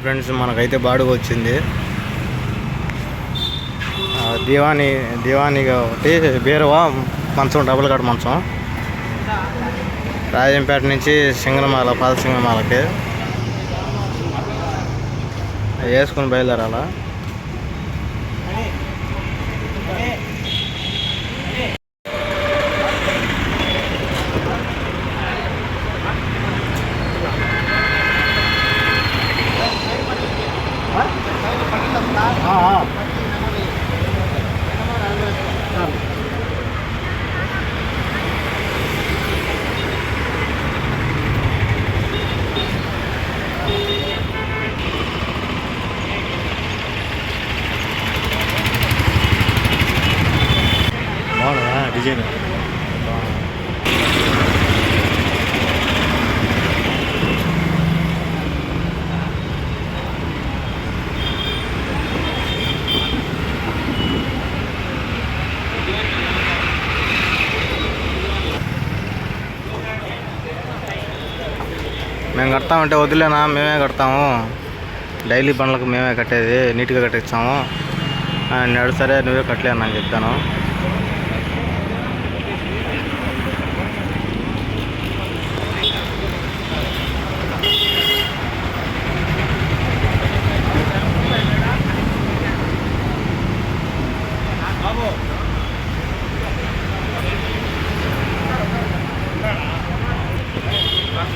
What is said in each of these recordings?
Friends, మనకైతే బాడుగ వచ్చింది. దివానీగా ఒకటి, బీరువా, మంచం, డబుల్ కాట్ మంచం. రాజంపేట నుంచి సింగనమాల, పాత సింగనమాలకి వేసుకుని బయలుదేరాలా. డిజైన్ మేము కడతామంటే వదిలేనా, మేమే కడతాము, డైలీ పనులకు మేమే కట్టేది, నీట్గా కట్టించాము. నేను సరే నువ్వే కట్టలేను అని చెప్తాను.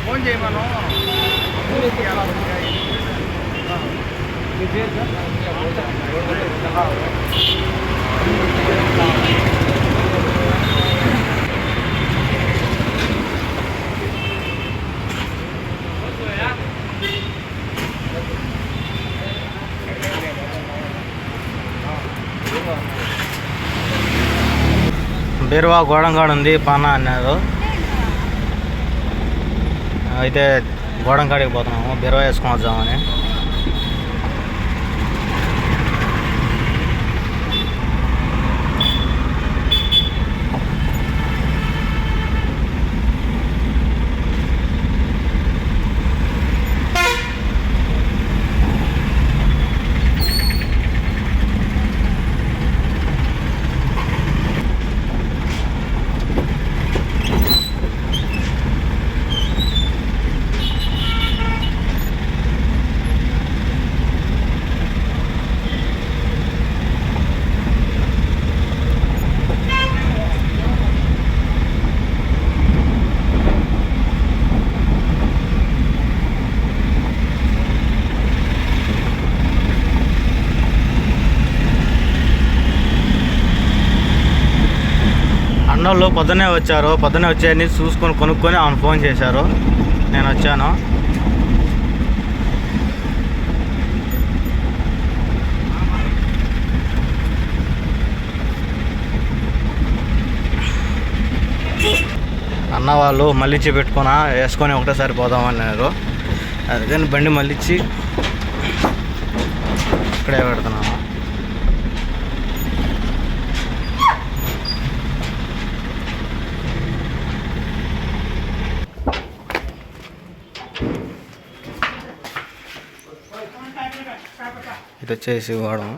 ఫోన్ చేయమను. బీరువా గోడంగాడు ఉంది, పానా అన్నారు. అయితే గోడంకాడికి పోతున్నాము, బీరువా వేసుకొని వద్దామని. అన్నోళ్ళు పొద్దున్నే వచ్చారు, పొద్దున్నే వచ్చి చూసుకొని కొనుక్కొని అవును ఫోన్ చేశారు, నేను వచ్చాను. అన్న వాళ్ళు మళ్ళించి పెట్టుకున్నా వేసుకొని ఒకటేసారి పోదామన్నారు. అందుకని బండి మళ్ళించి ఇక్కడే పెడుతున్నాను. ఇది వచ్చేసి వాడము.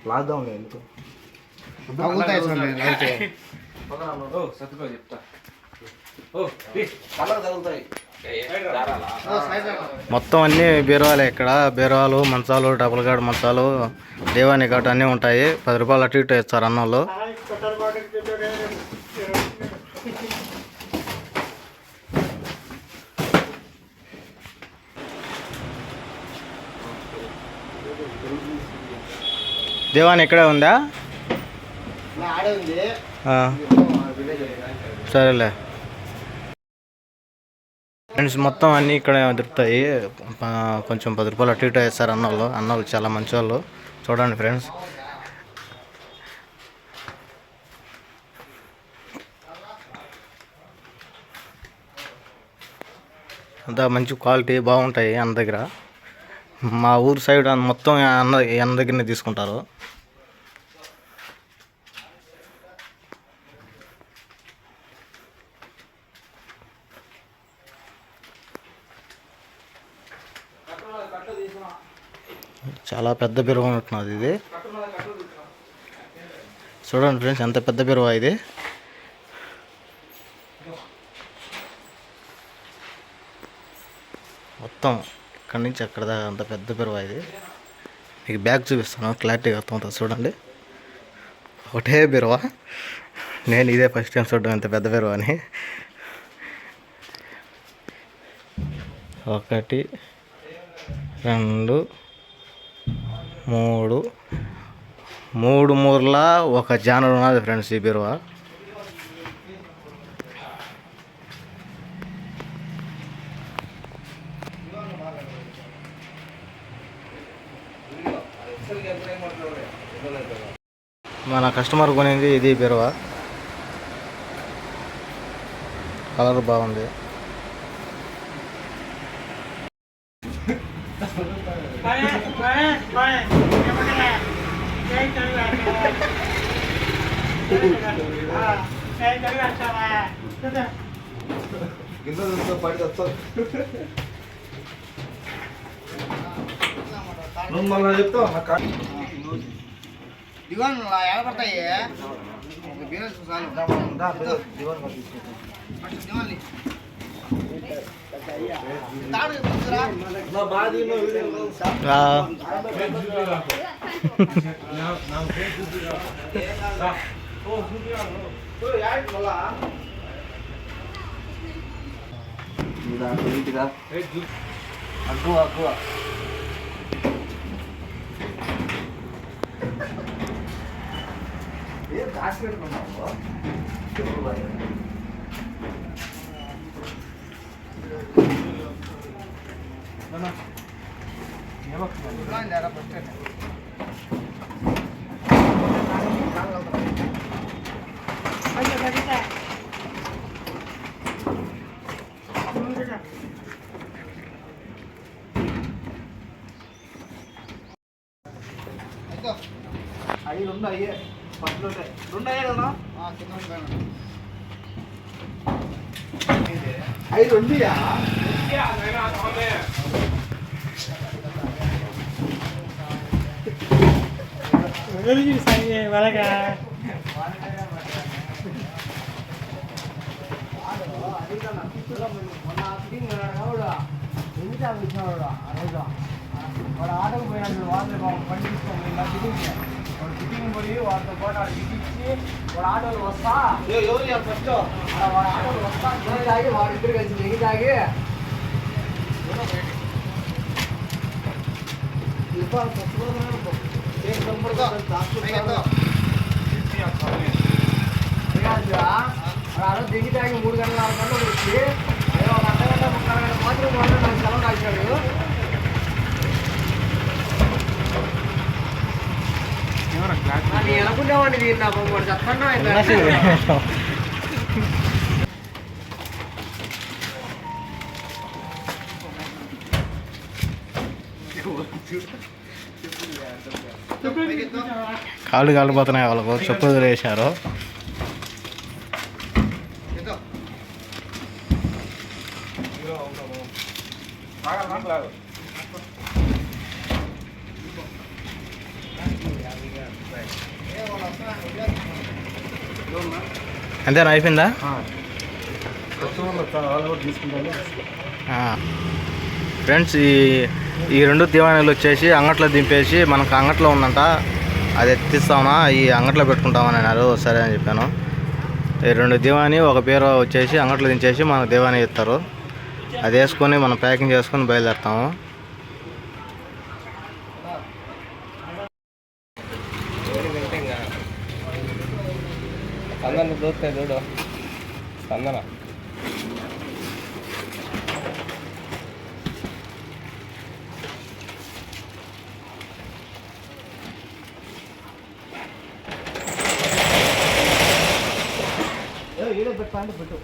లాక్డౌన్ ఎందుకు మొత్తం అన్నీ బీరువాలే. ఇక్కడ బీరువాలు, మంచాలు, డబుల్ గార్డ్ మంచాలు, దేవాని ఘాట్ అన్నీ ఉంటాయి. 10 రూపాయలు అటు ఇటు ఇస్తారు అన్నంలో. దేవాని ఇక్కడే ఉందా? సరేలే ఫ్రెండ్స్, మొత్తం అన్నీ ఇక్కడే దొరుకుతాయి. కొంచెం 10 రూపాయలు అటు ఇటు వేస్తారు అన్నోళ్ళు. చాలా మంచి వాళ్ళు. చూడండి ఫ్రెండ్స్, అంతా మంచి క్వాలిటీ బాగుంటాయి అన్న దగ్గర. మా ఊరు సైడ్ మొత్తం అన్న దగ్గరనే తీసుకుంటారు. చాలా పెద్ద బీరువా ఉంటున్నది ఇది. చూడండి ఫ్రెండ్స్, ఎంత పెద్ద బీరువా ఇది. మొత్తం ఇక్కడి నుంచి అక్కడ దాకా అంత పెద్ద బీరువా ఇది. మీకు బ్యాగ్ చూపిస్తాను, క్లారిటీగా అర్థమవుతుంది. చూడండి, ఒకటే బీరువా. నేను ఇదే ఫస్ట్ టైం చూడడం ఎంత పెద్ద బీరువా అని. 1 2 3 3 మూరల ఒక జానర్ ఉన్నది ఫ్రెండ్స్ ఈ బీరువా. మన కస్టమర్ కొనింది ఇది బీరువా. కలర్ బాగుంది. దివాన్ ఏడపడతాయి అగ్గు ఏం దాచి పెట్టుకున్నావు? అవి 2 అయ్యే ఫస్ట్లో 2 అయ్యే కదా. 5 2యా? వాడు ఆటకు పోయినప్పుడు వాళ్ళు బండి తీసుకొని ఫిట్టింగ్ పోయి వాడితో పాటు ఆడ ఇచ్చి వాడు ఆటోలు వస్తా ఫస్ట్ వాడు ఆటోలు వస్తా తాగి వాడిద్దరు కలిసి దిగి తాగి దిగి తాగి 3 గంటల 4 గంటలు వచ్చి ఒక అర్ధగంట 30 గంటల మాత్రం వాడు నాకు సెలవు రాశాడు. నేను అనుకునేవాడిని నేను నా బొమ్మ చెప్పన్నా కాళ్ళు కాలిపోతున్నాయి వాళ్ళకు. చెప్పులు వేశారు. అంతేనా, అయిపోయిందా? ఫ్రెండ్స్, ఈ 2 దివాణీలు వచ్చేసి అంగట్లో దింపేసి మనకు అంగట్లో ఉందంట, అది ఎత్తిస్తామా ఈ అంగట్లో పెట్టుకుంటామని అన్నారు. సరే అని చెప్పాను. ఈ 2 దివాణి ఒక బీరువా వచ్చేసి అంగట్లో దించేసి మనకు దివాణి ఇస్తారు. అది వేసుకొని మనం ప్యాకింగ్ చేసుకొని బయలుదేరుతాము. స్పందన దొరుకుతాయి చూడు. స్పందన ఏదో పెట్టండి పెట్టు.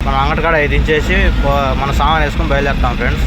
మనం అంగటికాడ ఇది దించేసి మన సామాన్ వేసుకొని బయలుదేరుతాం ఫ్రెండ్స్.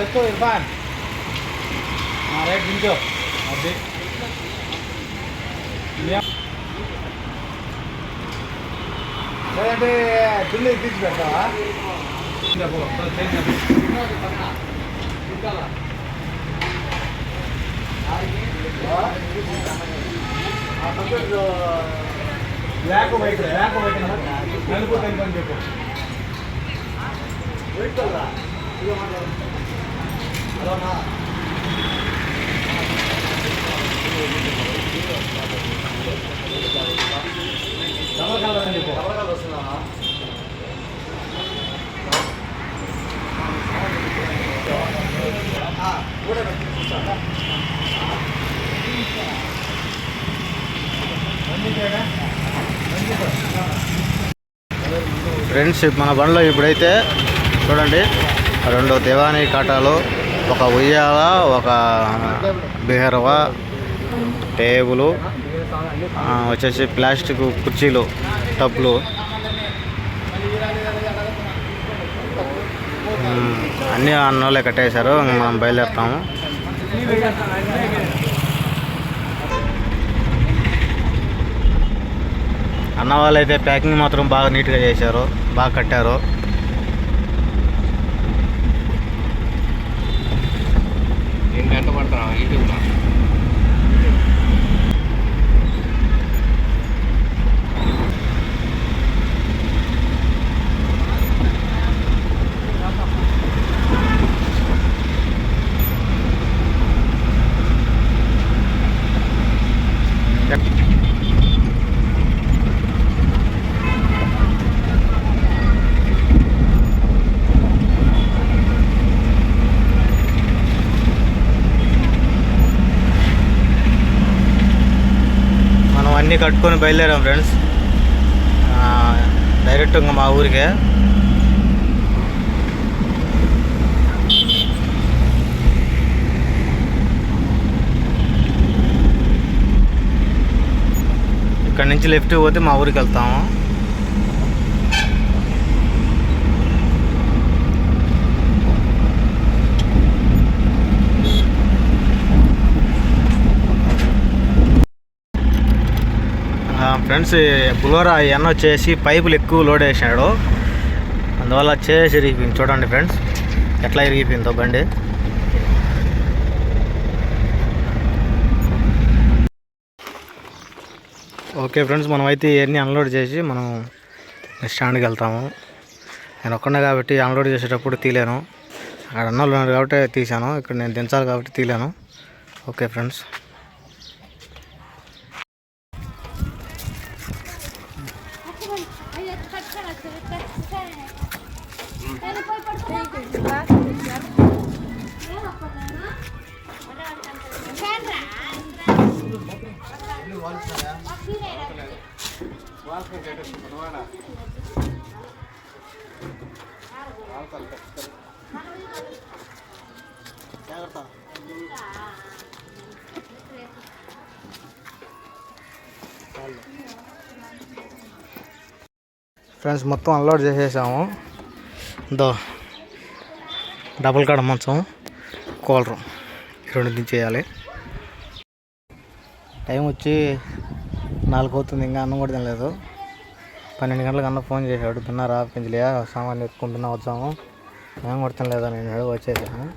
ఎత్తు ఇర్ఫాన్ రైట్ దించో అది లేదంటే బిల్లు తీసి పెడతావా? బ్లాక్ వైట్ నలుపు తెలుపు అని చెప్పు. డబల్ కలర్ అని చెప్పు. డబల్ కలర్ వస్తుందా? ఫ్రెండ్స్ మన బండిలో ఇప్పుడైతే చూడండి 2 దివానీ కాటాలు, ఒక ఉయ్యాల, ఒక బిహరవ, టేబుల్, వచ్చేసి ప్లాస్టిక్ కుర్చీలు, టబ్లు, అన్నీ అన్నోళ్ళే కట్టేశారు. మనం బయలుదేరుతాము. అన్న వాళ్ళు అయితే ప్యాకింగ్ మాత్రం బాగా నీట్గా చేశారు, బాగా కట్టారు. ఎంత పడుతున్నా యూట్యూబ్లో అన్నీ కట్టుకొని బయలుదేరాం ఫ్రెండ్స్. డైరెక్ట్ ఇంకా మా ఊరికే. ఇక్కడ నుంచి లెఫ్ట్ పోతే మా ఊరికి వెళ్తాము. ఫ్రెండ్స్ బులోరా ఎన్న వచ్చేసి పైపులు ఎక్కువ లోడ్ వేసినాడు, అందువల్ల చేసి ఇరిగిపోయింది. చూడండి ఫ్రెండ్స్ ఎట్లా ఇరిగిపోయిందో బండి. ఓకే ఫ్రెండ్స్, మనం అయితే ఇవన్నీ అన్లోడ్ చేసి మనం స్టాండ్కి వెళ్తాము. నేను ఒక్కడే కాబట్టి అన్లోడ్ చేసేటప్పుడు తీలేను, అక్కడ అన్నోళ్ళు ఉన్నారు కాబట్టి తీసాను, ఇక్కడ నేను దించాలి కాబట్టి తీలేను. Okay friends. ఫ్రెండ్స్ మొత్తం అన్లోడ్ చేసేసాము. దో డబుల్ కాడ మంచం, కూలరు రెండు దించేయాలి. టైం వచ్చి 4 అవుతుంది, ఇంకా అన్నం కూడా తినలేదు. 12 గంటలకు అన్న ఫోన్ చేశాడు, తిన్నారా పెంచలియా సామాన్లు ఎత్తుకుంటున్నా వచ్చాము. ఏం కూడా తినలేదా నేను వచ్చేసాను.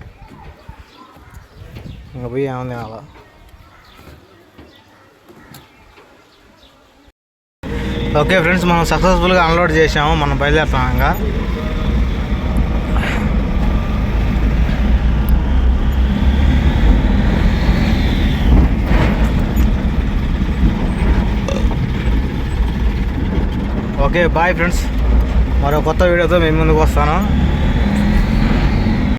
ఇంకా పోయి ఏమని తినాలా. ఓకే ఫ్రెండ్స్, మనం సక్సెస్ఫుల్గా అన్లోడ్ చేసాము. మనం బయలుదేరుతాం ఇంకా. ఓకే బాయ్ ఫ్రెండ్స్, మరో కొత్త వీడియోతో మేము ముందుకు వస్తాను.